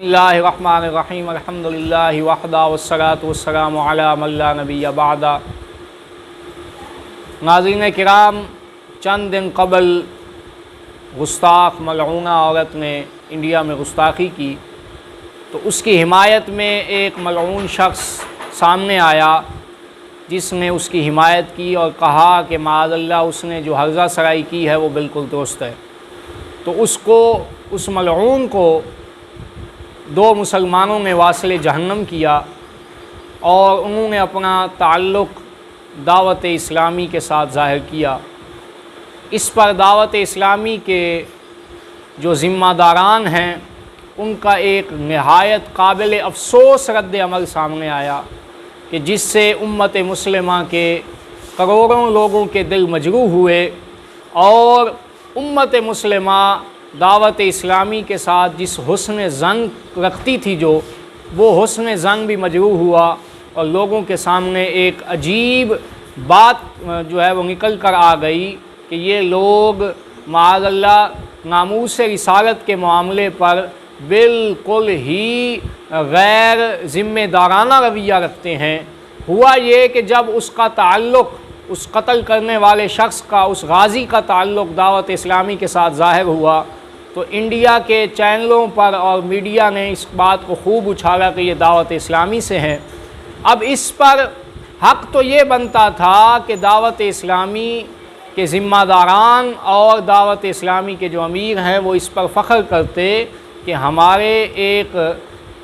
बिस्मिल्लाहिर्रहमानिर्रहीम अल्हम्दुलिल्लाहि वहदा वस्सलातु वस्सलामु अला मन ला नबिय्य बअदा। नाज़रीन किराम, चंद दिन कबल गुस्ताख मलऊना औरत ने इंडिया में गुस्ताखी की तो उसकी हिमायत में एक मलऊन शख्स सामने आया जिसने उसकी हिमायत की और कहा कि माअज़ल्लाह उसने जो हर्ज़ा सराई की है वो बिल्कुल दुरुस्त है। तो उस मलऊन को दो मुसलमानों ने वासिल जहन्नम किया और उन्होंने अपना ताल्लुक़ दावत इस्लामी के साथ ज़ाहिर किया। इस पर दावत इस्लामी के जो ज़िम्मेदारान हैं उनका एक नहायत काबिल अफ़सोस रद्द अमल सामने आया कि जिससे उम्मत मुस्लिमा के करोड़ों लोगों के दिल मजरूह हुए और उम्मत मुस्लिमा दावत इस्लामी के साथ जिस हुस्न ज़ंग रखती थी वो हुस्न ज़ंग भी मजरूह हुआ और लोगों के सामने एक अजीब बात जो है वो निकल कर आ गई कि ये लोग माअज़ल्लाह नामूस रिसालत के मामले पर बिल्कुल ही गैर ज़िम्मेदाराना रवैया रखते हैं। हुआ ये कि जब उसका ताल्लुक़ उस कत्ल करने वाले शख्स का, उस गाज़ी का ताल्लुक़ दावत इस्लामी के साथ ज़ाहिर हुआ तो इंडिया के चैनलों पर और मीडिया ने इस बात को खूब उछाला कि ये दावत इस्लामी से हैं। अब इस पर हक़ तो ये बनता था कि दावत इस्लामी के ज़िम्मेदारान और दावत इस्लामी के जो अमीर हैं वो इस पर फ़ख्र करते कि हमारे एक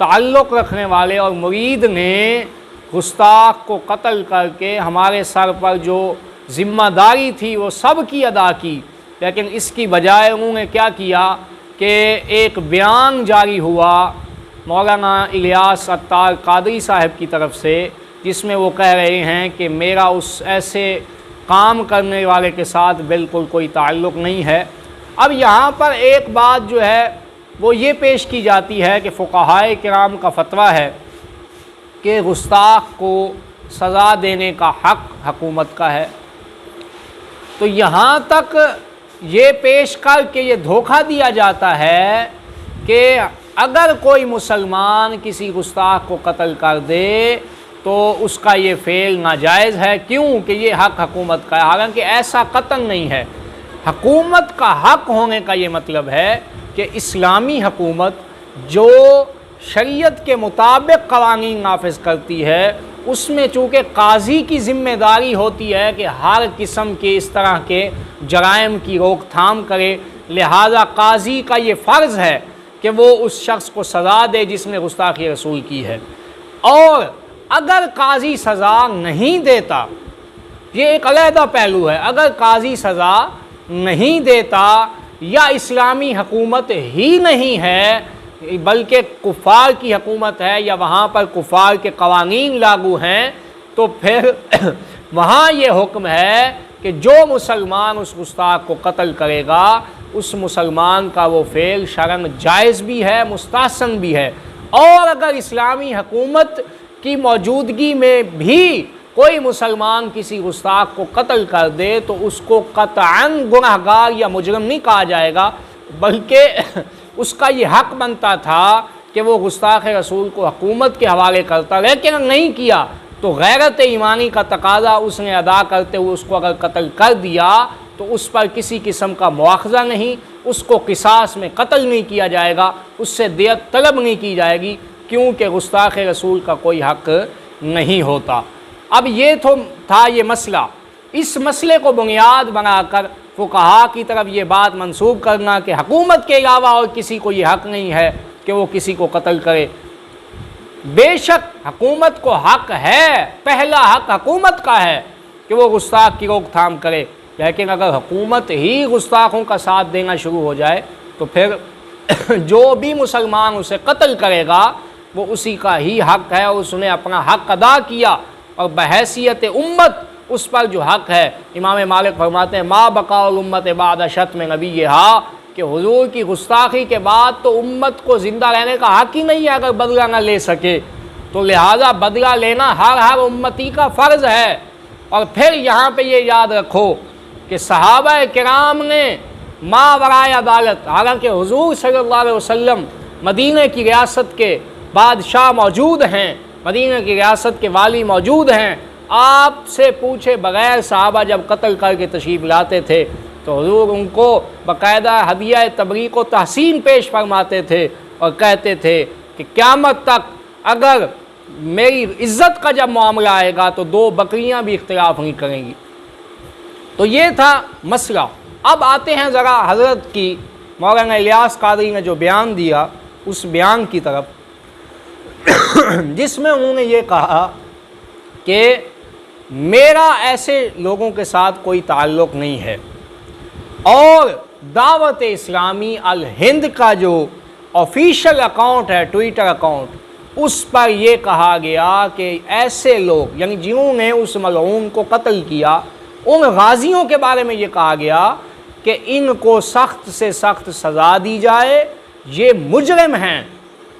ताल्लुक़ रखने वाले और मुरीद ने गुस्ताख को कत्ल करके हमारे सर पर जो ज़िम्मेदारी थी वो सब की अदा की। लेकिन इसकी बजाय उन्होंने क्या किया कि एक बयान जारी हुआ मौलाना इलियास अत्तार कादरी साहब की तरफ से जिसमें वो कह रहे हैं कि मेरा उस ऐसे काम करने वाले के साथ बिल्कुल कोई ताल्लुक़ नहीं है। अब यहाँ पर एक बात जो है वो ये पेश की जाती है कि फ़ुक़हाए किराम का फ़तवा है कि गुस्ताख को सज़ा देने का हक़ हुकूमत का है। तो यहाँ तक ये पेश कर के ये धोखा दिया जाता है कि अगर कोई मुसलमान किसी गुस्ताख को कत्ल कर दे तो उसका ये फ़ेल नाजायज़ है, क्यों कि ये हक़ हुकूमत का है। हालांकि ऐसा कतन नहीं है। हुकूमत का हक़ होने का ये मतलब है कि इस्लामी हुकूमत जो शरीयत के मुताबिक क़वानीन नाफिज करती है उसमें चूँकि काजी की ज़िम्मेदारी होती है कि हर किस्म के इस तरह के जराइम की रोकथाम करे, लिहाजा काजी का ये फ़र्ज़ है कि वो उस शख्स को सज़ा दे जिसने गुस्ताखी रसूल की है। और अगर काजी सज़ा नहीं देता, ये एक अलहदा पहलू है, अगर काजी सज़ा नहीं देता या इस्लामी हुकूमत ही नहीं है बल्कि कुफ़ार की हुकूमत है या वहाँ पर कुफ़ार के क़वानीन लागू हैं तो फिर वहाँ ये हुक्म है कि जो मुसलमान उस गुस्ताख को कत्ल करेगा उस मुसलमान का वो फ़ेल शरन जायज़ भी है, मुस्तहसन भी है। और अगर इस्लामी हुकूमत की मौजूदगी में भी कोई मुसलमान किसी गुस्ताख को कत्ल कर दे तो उसको कतअन गुनहगार या मुजरिम नहीं कहा जाएगा, बल्कि उसका ये हक़ बनता था कि वो गुस्ताख रसूल को हुकूमत के हवाले करता। लेकिन नहीं किया तो गैरत ईमानी का तकाज़ा उसने अदा करते हुए उसको अगर कत्ल कर दिया तो उस पर किसी किस्म का मुआख़ज़ा नहीं, उसको क़िसास में कत्ल नहीं किया जाएगा, उससे दियत तलब नहीं की जाएगी, क्योंकि गुस्ताख रसूल का कोई हक़ नहीं होता। अब ये तो था ये मसला। इस मसले को बुनियाद बनाकर फ़ुक़हा की तरफ ये बात मंसूब करना कि हुकूमत के अलावा और किसी को ये हक़ नहीं है कि वो किसी को कत्ल करे। बेशक हुकूमत को हक़ है, पहला हक़ हुकूमत का है कि वो गुस्ताख की रोकथाम करे, लेकिन अगर हुकूमत ही गुस्ताखों का साथ देना शुरू हो जाए तो फिर जो भी मुसलमान उसे कत्ल करेगा वो उसी का ही हक़ है और उसने अपना हक़ अदा किया और बहैसियत उम्मत उस पर जो हक़ है। इमाम मालिक फरमाते हैं मा बकाउल उम्मत बाद शत्म नबीहा कि हुजूर की गुस्ताखी के बाद तो उम्मत को ज़िंदा रहने का हक़ ही नहीं है अगर बदला ना ले सके। तो लिहाजा बदला लेना हर उम्मती का फ़र्ज़ है। और फिर यहाँ पे ये याद रखो कि सहाबा किराम ने मावराए अदालत, हालांकि हुजूर सल्लल्लाहु अलैहि वसल्लम मदीने की रियासत के बादशाह मौजूद हैं, मदीने की रियासत के वाली मौजूद हैं, आपसे पूछे बग़ैर सहाबा जब कत्ल करके तशरीफ़ लाते थे तो हुज़ूर उनको बाकायदा हदिया तबरीक व तहसीन पेश फरमाते थे और कहते थे कि क़यामत तक अगर मेरी इज़्ज़त का जब मामला आएगा तो 2 बकरियां भी इख्तिलाफ़ नहीं करेंगी। तो ये था मसला। अब आते हैं ज़रा हज़रत की मौलाना इलियास कादरी ने जो बयान दिया उस बयान की तरफ, जिसमें उन्होंने ये कहा कि मेरा ऐसे लोगों के साथ कोई ताल्लुक़ नहीं है और दावत इस्लामी अल हिंद का जो ऑफिशियल अकाउंट है, ट्विटर अकाउंट, उस पर यह कहा गया कि ऐसे लोग यानी जिन्होंने उस मलऊन को कत्ल किया, उन गाजियों के बारे में ये कहा गया कि इनको सख्त से सख्त सज़ा दी जाए, ये मुजरिम हैं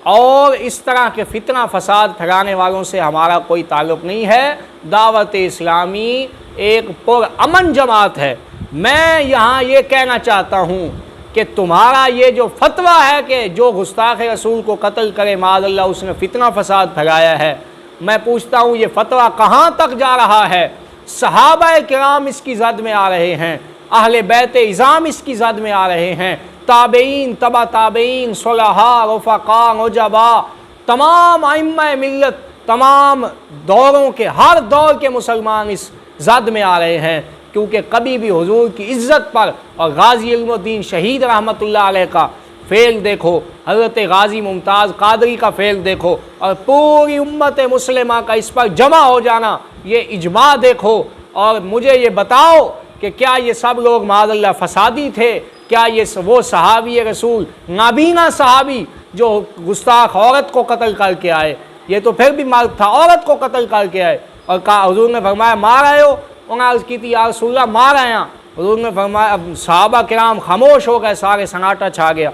और इस तरह के फितना फसाद फैलाने वालों से हमारा कोई ताल्लुक़ नहीं है। दावत इस्लामी एक पुरअमन जमात है। मैं यहाँ ये कहना चाहता हूँ कि तुम्हारा ये जो फतवा है कि जो गुस्ताख रसूल को कत्ल करे माज़अल्लाह उसने फितना फसाद फैलाया है, मैं पूछता हूँ ये फतवा कहाँ तक जा रहा है? सहाबा किराम इसकी ज़द में आ रहे हैं, अहले बैत इज़ाम इसकी ज़द में आ रहे हैं, ताबईन, तबा ताबईन, सुलहा, रफ़क़ा, नुजबा, तमाम अइम्मा मिल्लत, तमाम दौरों के हर दौर के मुसलमान इस ज़द में आ रहे हैं, क्योंकि कभी भी हुजूर की इज़्ज़त पर और गाज़ी इल्मुद्दीन शहीद रहमतुल्लाह अलैह का फ़ेल देखो, हज़रत गाज़ी मुमताज़ कादरी का फ़ेल देखो और पूरी उम्मत मुस्लिमा का इस पर जमा हो जाना, ये इजमा देखो और मुझे ये बताओ कि क्या ये सब लोग माज़अल्लाह फसादी थे? क्या ये वो सहाबी रसूल नाबीना सहाबी जो गुस्ताख औरत को कत्ल करके आए, ये तो फिर भी मर्द था, औरत को कत्ल करके आए और कहा, हुजूर ने फरमाया मार आए हो? उन्होंने अर्ज़ की थी या रसूलल्लाह मार आया। हुजूर ने फरमाया, अब सहाबा किराम खामोश हो गए, सारे सन्नाटा छा गया।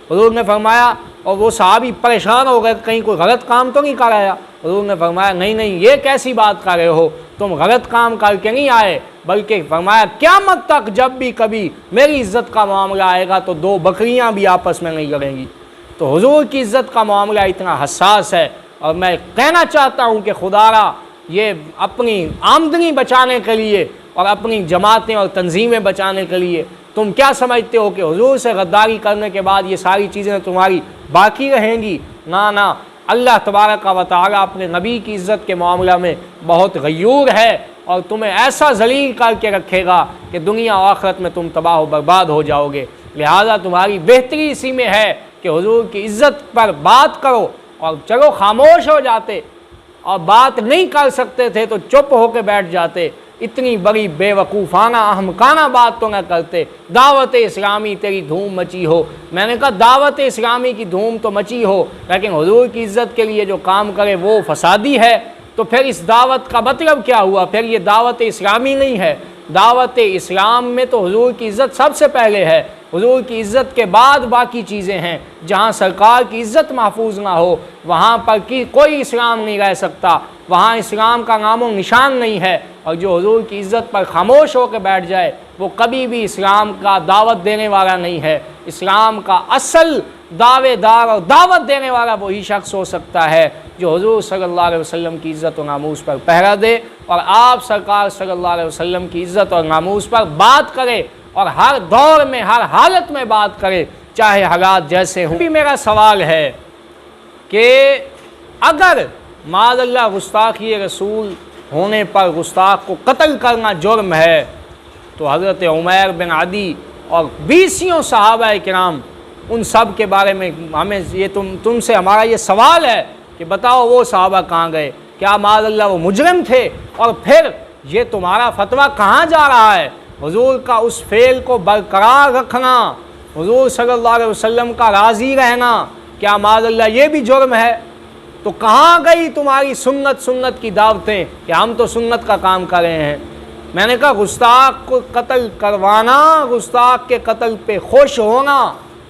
हुजूर ने फरमाया और वो सहाबी परेशान हो गए, कहीं कोई गलत काम तो नहीं कर आया? हुजूर ने फरमाया नहीं नहीं, ये कैसी बात कर रहे हो, तुम गलत काम करके नहीं आए, बल्कि फरमाया क़यामत तक जब भी कभी मेरी इज़्ज़त का मामला आएगा तो 2 बकरियां भी आपस में नहीं लड़ेंगी। तो हुजूर की इज़्ज़त का मामला इतना हसास है और मैं कहना चाहता हूँ कि खुदारा ये अपनी आमदनी बचाने के लिए और अपनी जमातें और तंजीमें बचाने के लिए तुम क्या समझते हो कि हुजूर से गद्दारी करने के बाद ये सारी चीज़ें तुम्हारी बाकी रहेंगी? ना ना, अल्लाह तबारक व तआला अपने नबी की इज़्ज़त के मामला में बहुत गयूर है और तुम्हें ऐसा जलील करके रखेगा कि दुनिया और आखिरत में तुम तबाह बर्बाद हो जाओगे। लिहाजा तुम्हारी बेहतरी इसी में है कि हुजूर की इज़्ज़त पर बात करो, और चलो खामोश हो जाते और बात नहीं कर सकते थे तो चुप होकर बैठ जाते, इतनी बड़ी बेवकूफ़ाना अहमकाना बात तो न करते। दावत इस्लामी तेरी धूम मची हो, मैंने कहा दावत इस्लामी की धूम तो मची हो, लेकिन हुजूर की इज़्ज़त के लिए जो काम करे वो फसादी है, तो फिर इस दावत का मतलब क्या हुआ? फिर ये दावत इस्लामी नहीं है। दावत इस्लाम में तो हुजूर की इज़्ज़त सबसे पहले है, हुजूर की इज़्ज़त के बाद बाकी चीज़ें हैं। जहाँ सरकार की इज़्ज़त महफूज ना हो वहाँ पर की कोई इस्लाम नहीं रह सकता, वहाँ इस्लाम का नामो निशान नहीं है। और जो हुजूर की इज़्ज़त पर खामोश होकर बैठ जाए वो कभी भी इस्लाम का दावत देने वाला नहीं है। इस्लाम का असल दावेदार और दावत देने वाला वही शख्स हो सकता है जो हुजूर सल्लल्लाहु अलैहि वसल्लम की इज़्ज़त और नामूस पर पहरा दे और आप सरकार सल्लल्लाहु अलैहि वसल्लम की इज़्ज़त और नामूस पर बात करे और हर दौर में हर हालत में बात करे, चाहे हालात जैसे हों। भी मेरा सवाल है कि अगर माज़अल्लाह गुस्ताखी रसूल होने पर गुस्ताख को कत्ल करना जुर्म है, तो हज़रत उमैर बिन अदी और 20 सहाबा किराम उन सब के बारे में हमें ये तुमसे हमारा ये सवाल है कि बताओ वो सहाबा कहाँ गए? क्या माज़अल्लाह वो मुजरिम थे? और फिर ये तुम्हारा फतवा कहाँ जा रहा है? हुजूर का उस फेल को बरकरार रखना, हुजूर सल्लल्लाहु अलैहि वसल्लम का राज़ी रहना, क्या माज़अल्लाह ये भी जुर्म है? तो कहाँ गई तुम्हारी सुन्नत की दावतें कि हम तो सुन्नत का काम कर रहे हैं? मैंने कहा गुस्ताख को कत्ल करवाना, गुस्ताख के कत्ल पे खुश होना,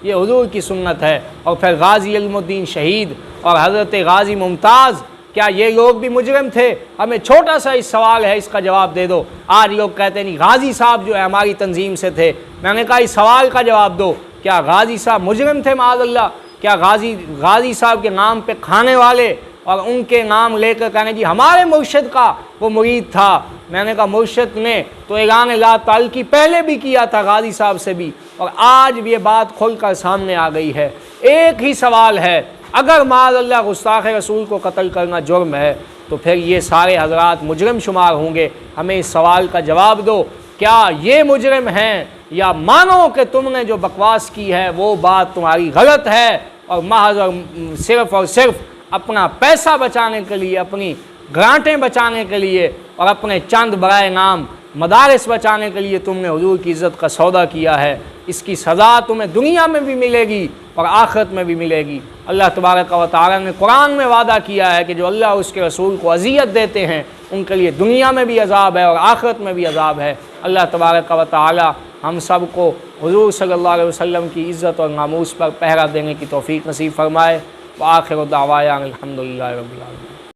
ये हुजूर की सुन्नत है। और फिर गाज़ी इल्मुद्दीन शहीद और हज़रत गाज़ी मुमताज़, क्या ये लोग भी मुजरिम थे? हमें छोटा सा इस सवाल है, इसका जवाब दे दो। आज लोग कहते नहीं गाज़ी साहब जो है हमारी तंजीम से थे। मैंने कहा इस सवाल का जवाब दो, क्या गाज़ी साहब मुजरिम थे? माज़अल्लाह क्या गाजी साहब के नाम पे खाने वाले और उनके नाम लेकर कहने जी हमारे मुर्शिद का वो मुरीद था। मैंने कहा मुर्शिद ने तो ऐलान ला ताल्लुकी पहले भी किया था गाजी साहब से भी, और आज भी ये बात खुलकर सामने आ गई है। एक ही सवाल है, अगर माज़अल्लाह गुस्ताख़ रसूल को कत्ल करना जुर्म है तो फिर ये सारे हजरात मुजरिम शुमार होंगे। हमें इस सवाल का जवाब दो, क्या ये मुजरिम हैं, या मानो कि तुमने जो बकवास की है वो बात तुम्हारी गलत है और महज और सिर्फ अपना पैसा बचाने के लिए, अपनी ग्रांटें बचाने के लिए और अपने चंद बराए नाम मदारिस बचाने के लिए तुमने हुजूर की इज़्ज़त का सौदा किया है। इसकी सज़ा तुम्हें दुनिया में भी मिलेगी और आखिरत में भी मिलेगी। अल्लाह तबारक व तआला ने कुरान में वादा किया है कि जो अल्लाह उसके रसूल को अज़ियत देते हैं उनके लिए दुनिया में भी अज़ाब है और आखिरत में भी अज़ाब है। अल्लाह तबारक व तआला हम सब को हुजूर सल्लल्लाहु अलैहि वसल्लम की इज़्ज़त और नामूस पर पहरा देने की तौफ़ीक़ नसीब फ़रमाए। व आखिर दावाना अल्हम्दुलिल्लाहि रब्बिल आलमीन।